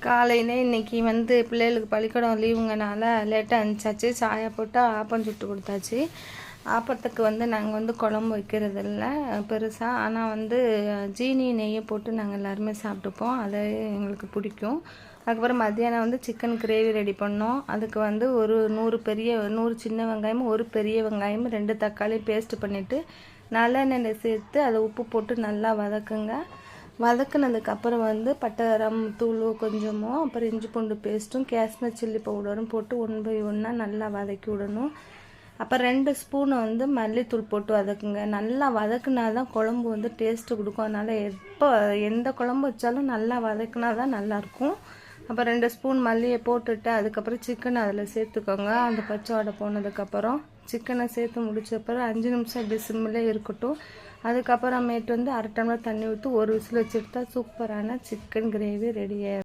காலையில் இன்றைக்கி வந்து பிள்ளைகளுக்கு பள்ளிக்கூடம் லீவுங்கனால லேட்டாக இருந்துச்சாச்சு. சாயா போட்டு ஆப்பம் சுட்டு கொடுத்தாச்சு. ஆப்பத்துக்கு வந்து நாங்கள் வந்து குழம்பு வைக்கிறதில்ல பெருசாக. ஆனால் வந்து ஜீனி நெய்யை போட்டு நாங்கள் எல்லாருமே சாப்பிட்டுப்போம். அது எங்களுக்கு பிடிக்கும். அதுக்கப்புறம் மத்தியானம் வந்து சிக்கன் கிரேவி ரெடி பண்ணோம். அதுக்கு வந்து ஒரு 100 சின்ன வெங்காயமும் 1 பெரிய வெங்காயமும் 2 தக்காளி பேஸ்ட் பண்ணிவிட்டு நல்லெண்ணெய் சேர்த்து அதை உப்பு போட்டு நல்லா வதக்குங்க. வதக்குனதுக்கப்புறம் வந்து பட்டை கிராம்பு தூள் கொஞ்சமும், அப்புறம் இஞ்சி பூண்டு பேஸ்ட்டும் காஷ்மீர் சில்லி பவுடரும் போட்டு 1 பை 1 நல்லா வதக்கி விடணும். அப்புறம் 2 ஸ்பூன் வந்து மல்லித்தூள் போட்டு வதக்குங்க. நல்லா வதக்குனா தான் குழம்பு வந்து டேஸ்ட்டு கொடுக்கும். அதனால் எந்த குழம்பு வச்சாலும் நல்லா வதக்குனா தான் நல்லாயிருக்கும். அப்புறம் 2 ஸ்பூன் மல்லியை போட்டுட்டு அதுக்கப்புறம் சிக்கன் அதில் சேர்த்துக்கோங்க. அந்த பச்சை வாடை போனதுக்கப்புறம் சிக்கனை சேர்த்து முடிச்சப்பறம் 5 நிமிஷம் இப்படி சிம்மில் இருக்கட்டும். அதுக்கப்புறமேட்டு வந்து 1/2 டம்ளர் தண்ணி ஊற்றி 1 விசில் வச்சு எடுத்தால் சூப்பரான சிக்கன் கிரேவி ரெடி ஆகிடும்.